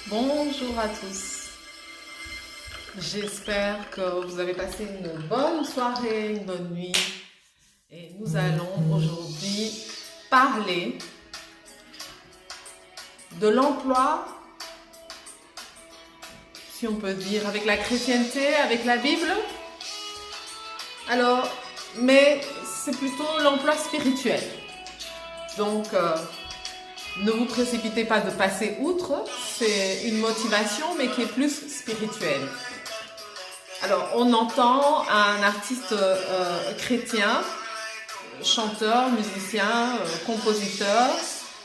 Bonjour à tous. J'espère que vous avez passé une bonne soirée, une bonne nuit. Et nous allons aujourd'hui parler de l'emploi, si on peut dire, avec la chrétienté, avec la Bible. Alors, mais c'est plutôt l'emploi spirituel. Donc, ne vous précipitez pas de passer outre, c'est une motivation mais qui est plus spirituelle. Alors on entend un artiste chrétien, chanteur, musicien, compositeur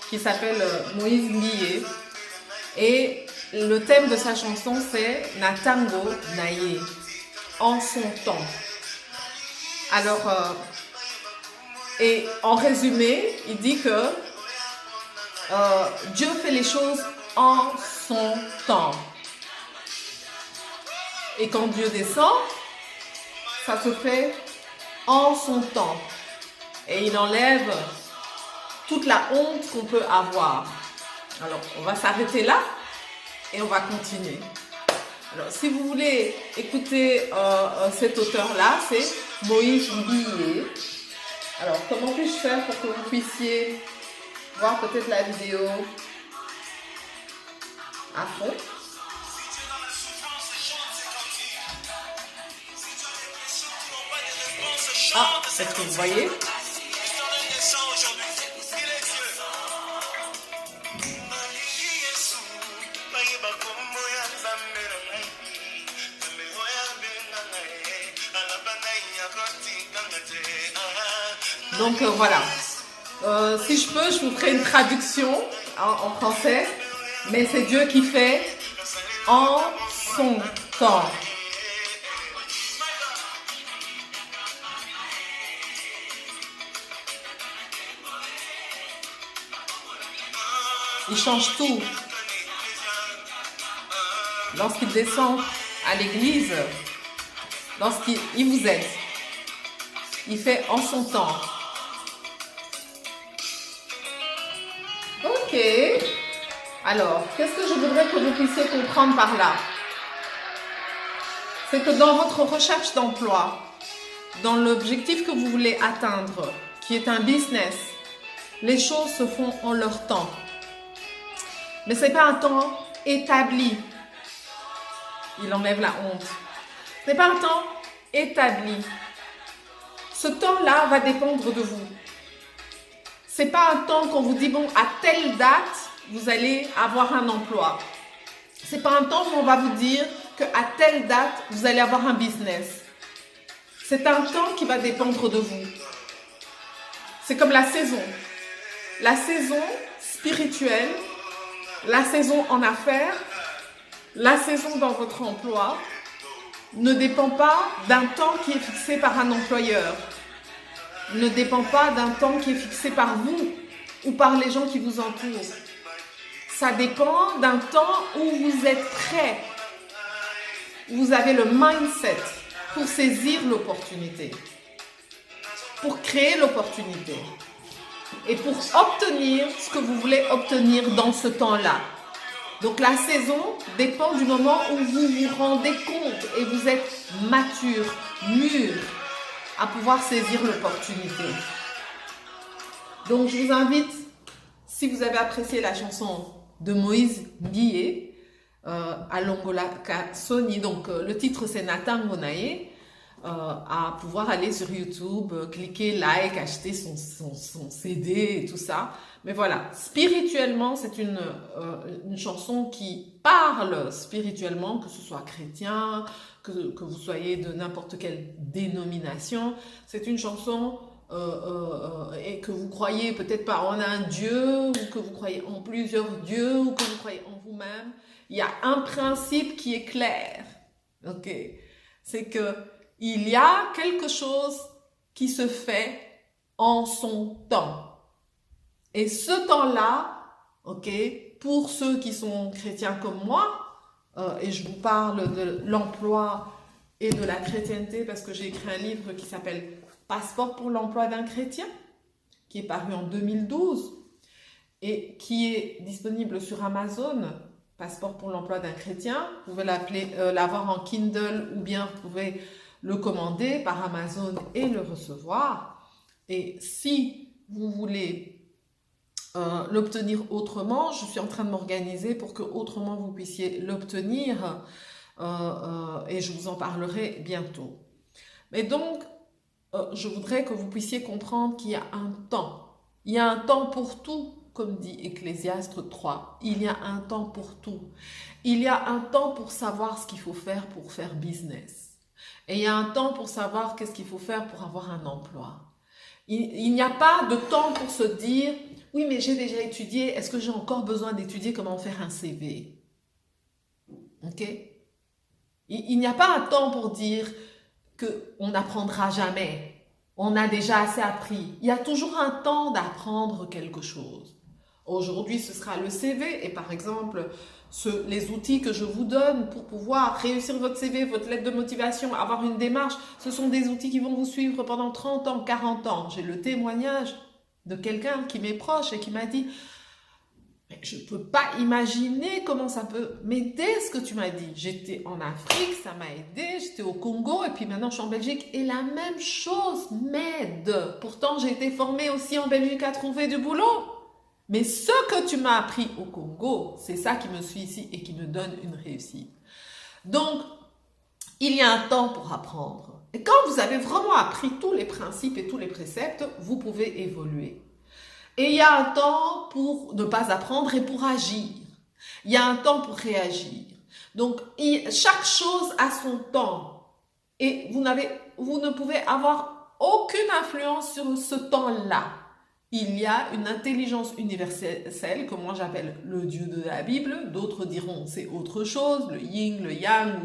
qui s'appelle Moïse Mbié et le thème de sa chanson c'est Natango Naye, en son temps. Alors, et en résumé, il dit que Dieu fait les choses en son temps. Et quand Dieu descend, ça se fait en son temps. Et il enlève toute la honte qu'on peut avoir. Alors, on va s'arrêter là et on va continuer. Alors, si vous voulez écouter cet auteur-là, c'est Moïse Mbié. Alors, comment puis-je faire pour que vous puissiez voir peut-être la vidéo à fond? Ah, est-ce que vous voyez? Donc voilà. Si je peux, je vous ferai une traduction en français. Mais c'est Dieu qui fait en son temps. Il change tout. Lorsqu'il descend à l'église, lorsqu'il vous aide, il fait en son temps. Ok. Alors, qu'est-ce que je voudrais que vous puissiez comprendre par là? C'est que dans votre recherche d'emploi, dans l'objectif que vous voulez atteindre, qui est un business, les choses se font en leur temps. Mais ce n'est pas un temps établi. Il enlève la honte. Ce n'est pas un temps établi. Ce temps-là va dépendre de vous. Ce n'est pas un temps qu'on vous dit, bon, à telle date, vous allez avoir un emploi. Ce n'est pas un temps où on va vous dire qu'à telle date, vous allez avoir un business. C'est un temps qui va dépendre de vous. C'est comme la saison. La saison spirituelle, la saison en affaires, la saison dans votre emploi ne dépend pas d'un temps qui est fixé par un employeur. Ne dépend pas d'un temps qui est fixé par vous ou par les gens qui vous entourent. Ça dépend d'un temps où vous êtes prêt. Vous avez le mindset pour saisir l'opportunité, pour créer l'opportunité et pour obtenir ce que vous voulez obtenir dans ce temps-là. Donc la saison dépend du moment où vous vous rendez compte et vous êtes mature, mûr à pouvoir saisir l'opportunité. Donc je vous invite, si vous avez apprécié la chanson de Moïse Mbié, à Longola Sony, donc le titre c'est Natango Naye, à pouvoir aller sur YouTube, cliquer like, acheter son CD et tout ça. Mais voilà, spirituellement, c'est une chanson qui parle spirituellement, que ce soit chrétien, que vous soyez de n'importe quelle dénomination. C'est une chanson et que vous croyez peut-être pas en un Dieu, ou que vous croyez en plusieurs dieux, ou que vous croyez en vous-même. Il y a un principe qui est clair, ok? C'est que il y a quelque chose qui se fait en son temps. Et ce temps-là, ok, pour ceux qui sont chrétiens comme moi, et je vous parle de l'emploi et de la chrétienté parce que j'ai écrit un livre qui s'appelle Passeport pour l'emploi d'un chrétien, qui est paru en 2012 et qui est disponible sur Amazon Passeport pour l'emploi d'un chrétien. Vous pouvez l'avoir en Kindle ou bien vous pouvez le commander par Amazon et le recevoir. Et si vous voulez l'obtenir autrement, je suis en train de m'organiser pour que autrement vous puissiez l'obtenir et je vous en parlerai bientôt. Mais donc, je voudrais que vous puissiez comprendre qu'il y a un temps. Il y a un temps pour tout, comme dit Ecclésiaste 3. Il y a un temps pour tout. Il y a un temps pour savoir ce qu'il faut faire pour faire business. Et il y a un temps pour savoir qu'est-ce qu'il faut faire pour avoir un emploi. Il n'y a pas de temps pour se dire « Oui, mais j'ai déjà étudié. Est-ce que j'ai encore besoin d'étudier comment faire un CV ?» Ok? Il n'y a pas un temps pour dire qu'on n'apprendra jamais. On a déjà assez appris. Il y a toujours un temps d'apprendre quelque chose. Aujourd'hui, ce sera le CV et par exemple, les outils que je vous donne pour pouvoir réussir votre CV, votre lettre de motivation, avoir une démarche, ce sont des outils qui vont vous suivre pendant 30 ans, 40 ans. J'ai le témoignage de quelqu'un qui m'est proche et qui m'a dit « Je ne peux pas imaginer comment ça peut m'aider ce que tu m'as dit. J'étais en Afrique, ça m'a aidé, j'étais au Congo et puis maintenant je suis en Belgique et la même chose m'aide. Pourtant, j'ai été formée aussi en Belgique à trouver du boulot. Mais ce que tu m'as appris au Congo, c'est ça qui me suit ici et qui me donne une réussite. Donc, il y a un temps pour apprendre. Et quand vous avez vraiment appris tous les principes et tous les préceptes, vous pouvez évoluer. Et il y a un temps pour ne pas apprendre et pour agir. Il y a un temps pour réagir. Donc, chaque chose a son temps. Et vous ne pouvez avoir aucune influence sur ce temps-là. Il y a une intelligence universelle que moi j'appelle le Dieu de la Bible. D'autres diront c'est autre chose, le yin, le yang.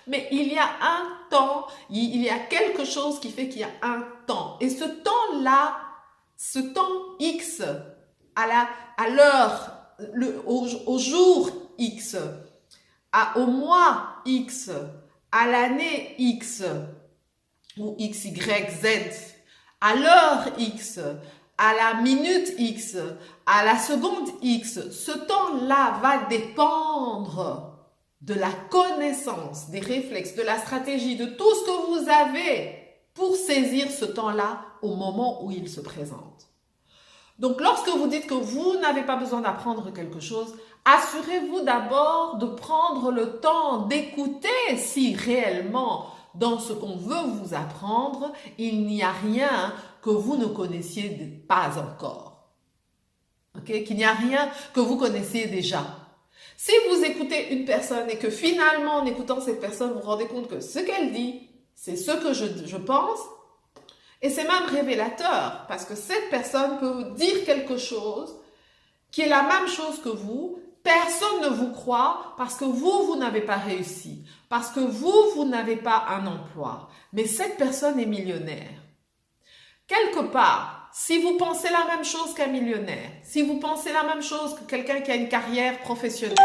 Mais il y a un temps, il y a quelque chose qui fait qu'il y a un temps. Et ce temps-là, ce temps X, à l'heure, au jour X, au mois X, à l'année X, ou X, Y, Z, à l'heure X, à la minute X, à la seconde X, ce temps-là va dépendre de la connaissance, des réflexes, de la stratégie, de tout ce que vous avez pour saisir ce temps-là au moment où il se présente. Donc, lorsque vous dites que vous n'avez pas besoin d'apprendre quelque chose, assurez-vous d'abord de prendre le temps d'écouter si réellement, dans ce qu'on veut vous apprendre, il n'y a rien que vous ne connaissiez pas encore. Okay? Qu'il n'y a rien que vous connaissiez déjà. Si vous écoutez une personne et que finalement, en écoutant cette personne, vous vous rendez compte que ce qu'elle dit, c'est ce que je pense, et c'est même révélateur, parce que cette personne peut dire quelque chose qui est la même chose que vous, personne ne vous croit parce que vous n'avez pas réussi, parce que vous n'avez pas un emploi, mais cette personne est millionnaire. Quelque part, si vous pensez la même chose qu'un millionnaire, si vous pensez la même chose que quelqu'un qui a une carrière professionnelle,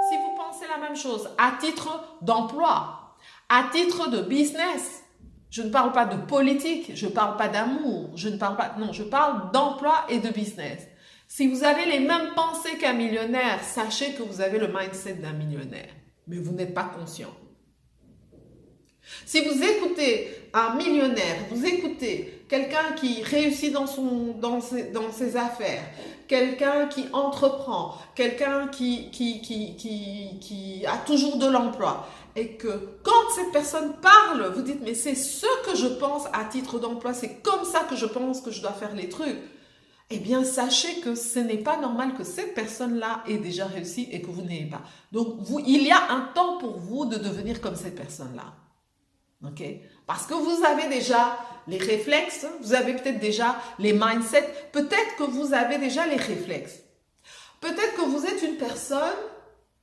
si vous pensez la même chose à titre d'emploi, à titre de business, je ne parle pas de politique, je ne parle pas d'amour, je parle d'emploi et de business. Si vous avez les mêmes pensées qu'un millionnaire, sachez que vous avez le mindset d'un millionnaire, mais vous n'êtes pas conscient. Si vous écoutez un millionnaire, vous écoutez quelqu'un qui réussit dans ses affaires, quelqu'un qui entreprend, quelqu'un qui a toujours de l'emploi, et que quand cette personne parle, vous dites « mais c'est ce que je pense à titre d'emploi, c'est comme ça que je pense que je dois faire les trucs », eh bien, sachez que ce n'est pas normal que cette personne-là ait déjà réussi et que vous n'ayez pas. Donc, il y a un temps pour vous de devenir comme cette personne-là. Ok? Parce que vous avez déjà les réflexes, vous avez peut-être déjà les mindsets, peut-être que vous avez déjà les réflexes. Peut-être que vous êtes une personne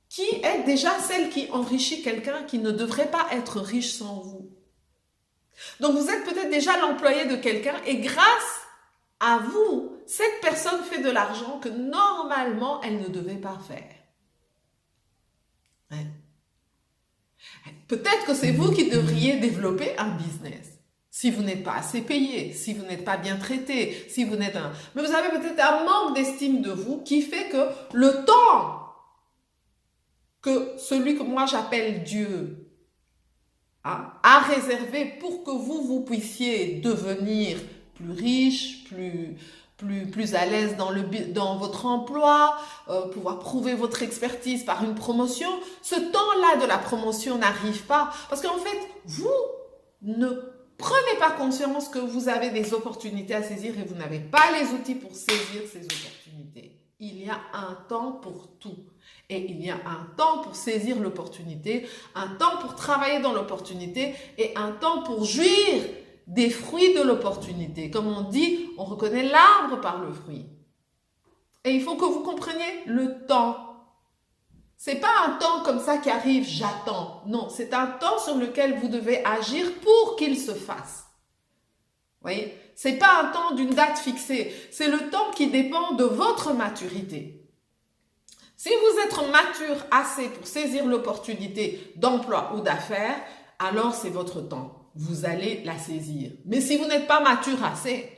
qui est déjà celle qui enrichit quelqu'un qui ne devrait pas être riche sans vous. Donc, vous êtes peut-être déjà l'employé de quelqu'un et grâce à vous, cette personne fait de l'argent que normalement, elle ne devait pas faire. Ouais. Peut-être que c'est vous qui devriez développer un business. Si vous n'êtes pas assez payé, si vous n'êtes pas bien traité, si vous n'êtes Mais vous avez peut-être un manque d'estime de vous qui fait que le temps que celui que moi j'appelle Dieu a réservé pour que vous puissiez devenir plus riche, plus à l'aise dans votre emploi, pouvoir prouver votre expertise par une promotion, ce temps-là de la promotion n'arrive pas. Parce qu'en fait, vous ne prenez pas conscience que vous avez des opportunités à saisir et vous n'avez pas les outils pour saisir ces opportunités. Il y a un temps pour tout. Et il y a un temps pour saisir l'opportunité, un temps pour travailler dans l'opportunité et un temps pour jouir des fruits de l'opportunité. Comme on dit, on reconnaît l'arbre par le fruit. Et il faut que vous compreniez le temps. C'est pas un temps comme ça qui arrive, j'attends. Non, c'est un temps sur lequel vous devez agir pour qu'il se fasse. Vous voyez? C'est pas un temps d'une date fixée. C'est le temps qui dépend de votre maturité. Si vous êtes mature assez pour saisir l'opportunité d'emploi ou d'affaires, alors c'est votre temps. Vous allez la saisir. Mais si vous n'êtes pas mature assez,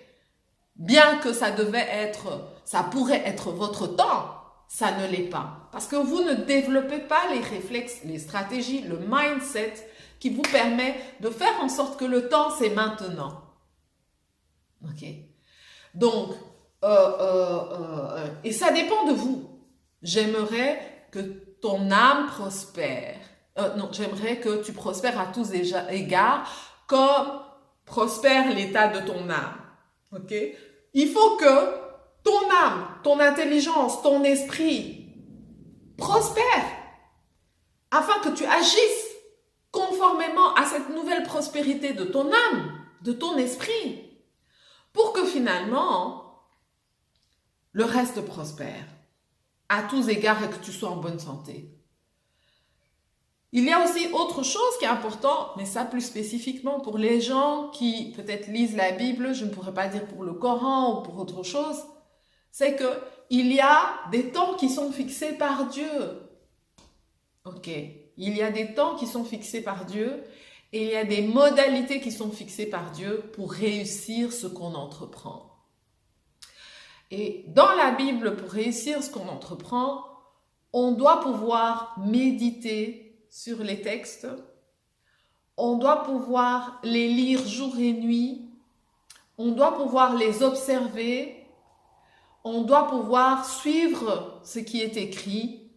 bien que ça pourrait être votre temps, ça ne l'est pas. Parce que vous ne développez pas les réflexes, les stratégies, le mindset qui vous permet de faire en sorte que le temps, c'est maintenant. Ok? Donc, et ça dépend de vous. J'aimerais que ton âme prospère. Non, j'aimerais que tu prospères à tous égards, comme prospère l'état de ton âme. Ok? Il faut que ton âme, ton intelligence, ton esprit prospère afin que tu agisses conformément à cette nouvelle prospérité de ton âme, de ton esprit, pour que finalement le reste prospère à tous égards et que tu sois en bonne santé. Il y a aussi autre chose qui est important, mais ça plus spécifiquement pour les gens qui peut-être lisent la Bible, je ne pourrais pas dire pour le Coran ou pour autre chose, c'est que il y a des temps qui sont fixés par Dieu. Ok, il y a des temps qui sont fixés par Dieu et il y a des modalités qui sont fixées par Dieu pour réussir ce qu'on entreprend. Et dans la Bible, pour réussir ce qu'on entreprend, on doit pouvoir méditer sur les textes, on doit pouvoir les lire jour et nuit, on doit pouvoir les observer, on doit pouvoir suivre ce qui est écrit.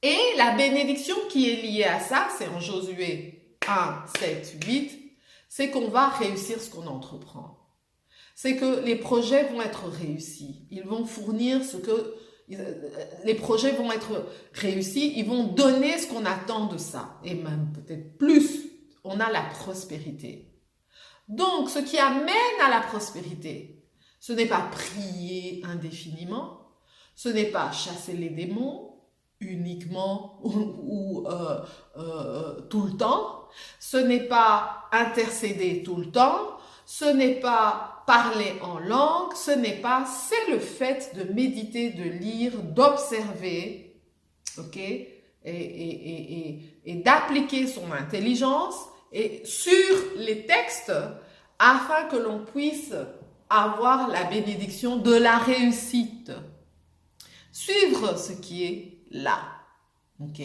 Et la bénédiction qui est liée à ça, c'est en Josué 1, 7, 8, c'est qu'on va réussir ce qu'on entreprend. C'est que les projets vont être réussis. Ils vont fournir les projets vont être réussis, ils vont donner ce qu'on attend de ça. Et même peut-être plus, on a la prospérité. Donc, ce qui amène à la prospérité, ce n'est pas prier indéfiniment, ce n'est pas chasser les démons uniquement ou tout le temps, ce n'est pas intercéder tout le temps, ce n'est pas parler en langue, c'est le fait de méditer, de lire, d'observer, ok, et d'appliquer son intelligence et sur les textes afin que l'on puisse avoir la bénédiction de la réussite. Suivre ce qui est là, ok.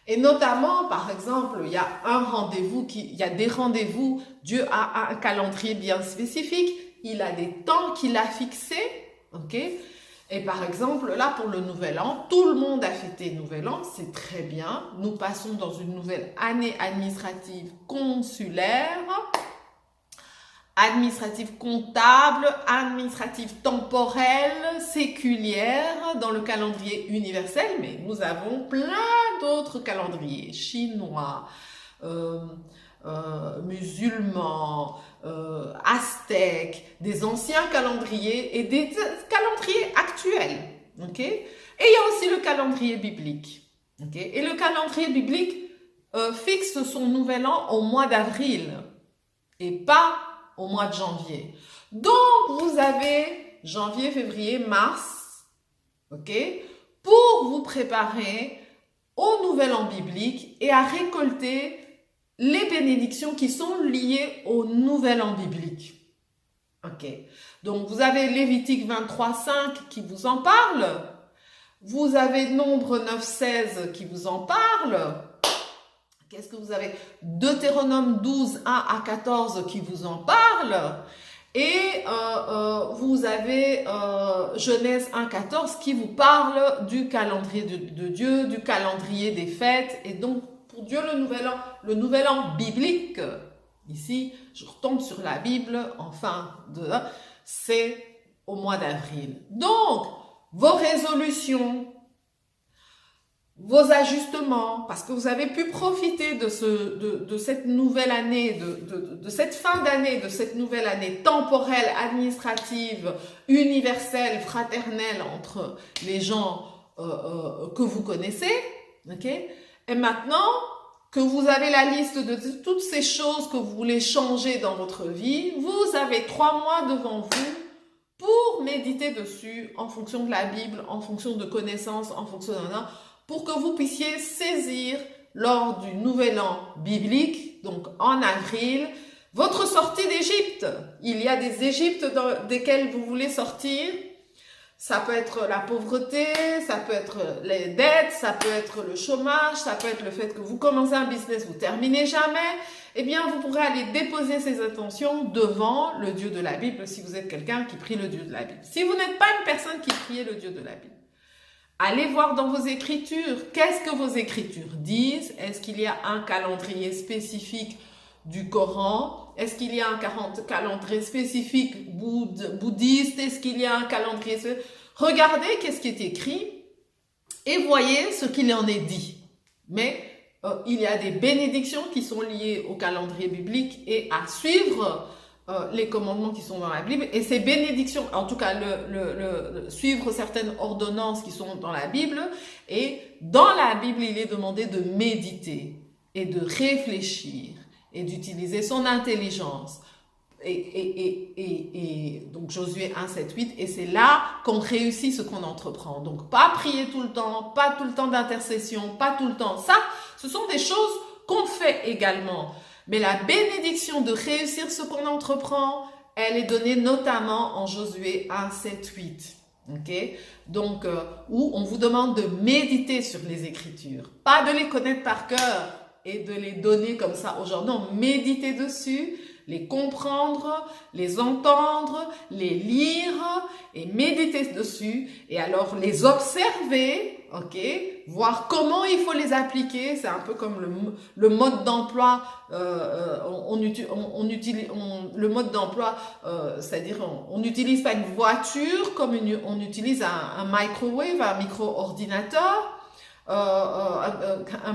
Et notamment, par exemple, il y a des rendez-vous, Dieu a un calendrier bien spécifique, il a des temps qu'il a fixés, ok? Et par exemple, là, pour le Nouvel An, tout le monde a fêté Nouvel An, c'est très bien. Nous passons dans une nouvelle année administrative consulaire, administrative comptable, administrative temporelle, séculière dans le calendrier universel, mais nous avons plein d'autres calendriers, chinois, musulmans, aztèques, des anciens calendriers et des calendriers actuels. Okay? Et il y a aussi le calendrier biblique. Okay? Et le calendrier biblique fixe son nouvel an au mois d'avril et pas au mois de janvier. Donc, vous avez janvier, février, mars, ok, pour vous préparer au nouvel an biblique et à récolter les bénédictions qui sont liées au nouvel an biblique. Ok. Donc, vous avez Lévitique 23, 5 qui vous en parle. Vous avez Nombre 9,16 qui vous en parle. Qu'est-ce que vous avez? Deutéronome 12, 1 à 14 qui vous en parle. Et vous avez Genèse 1, 14 qui vous parle du calendrier de Dieu, du calendrier des fêtes. Et donc, pour Dieu, le nouvel an biblique, ici, je retombe sur la Bible, c'est au mois d'avril. Donc, vos résolutions, vos ajustements, parce que vous avez pu profiter de cette nouvelle année, de cette fin d'année, de cette nouvelle année temporelle, administrative, universelle, fraternelle entre les gens que vous connaissez, ok? Et maintenant que vous avez la liste de toutes ces choses que vous voulez changer dans votre vie, vous avez 3 mois devant vous pour méditer dessus en fonction de la Bible, en fonction de connaissances, en fonction d'un an, pour que vous puissiez saisir lors du nouvel an biblique, donc en avril, votre sortie d'Égypte. Il y a des Égyptes desquels vous voulez sortir. Ça peut être la pauvreté, ça peut être les dettes, ça peut être le chômage, ça peut être le fait que vous commencez un business, vous terminez jamais. Eh bien, vous pourrez aller déposer ces intentions devant le Dieu de la Bible si vous êtes quelqu'un qui prie le Dieu de la Bible. Si vous n'êtes pas une personne qui prie le Dieu de la Bible, allez voir dans vos écritures. Qu'est-ce que vos écritures disent? Est-ce qu'il y a un calendrier spécifique du Coran? Est-ce qu'il y a un calendrier spécifique bouddhiste? Est-ce qu'il y a un calendrier... Regardez qu'est-ce qui est écrit et voyez ce qu'il en est dit. Mais il y a des bénédictions qui sont liées au calendrier biblique et à suivre les commandements qui sont dans la Bible. Et ces bénédictions, en tout cas, suivre certaines ordonnances qui sont dans la Bible. Et dans la Bible, il est demandé de méditer et de réfléchir et d'utiliser son intelligence. Et donc Josué 1, 7, 8, et c'est là qu'on réussit ce qu'on entreprend. Donc pas prier tout le temps, pas tout le temps d'intercession, pas tout le temps. Ça, ce sont des choses qu'on fait également. Mais la bénédiction de réussir ce qu'on entreprend, elle est donnée notamment en Josué 1, 7, 8. Okay? Donc, où on vous demande de méditer sur les Écritures. Pas de les connaître par cœur et de les donner comme ça aux gens. Non, méditer dessus, les comprendre, les entendre, les lire et méditer dessus. Et alors les observer, ok, voir comment il faut les appliquer. C'est un peu comme le mode d'emploi. Le mode d'emploi, c'est-à-dire on n'utilise pas une voiture comme on utilise un microwave, un micro-ordinateur. Un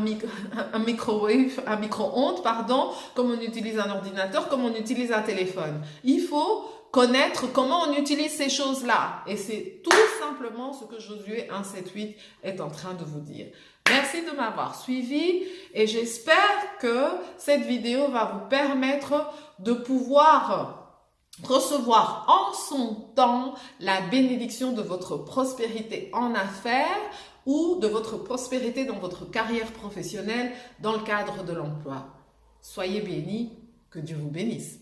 micro-ondes, pardon, comme on utilise un ordinateur, comme on utilise un téléphone. Il faut connaître comment on utilise ces choses-là. Et c'est tout simplement ce que Josué 1, 7, 8 est en train de vous dire. Merci de m'avoir suivi et j'espère que cette vidéo va vous permettre de pouvoir recevoir en son temps la bénédiction de votre prospérité en affaires ou de votre prospérité dans votre carrière professionnelle dans le cadre de l'emploi. Soyez bénis, que Dieu vous bénisse.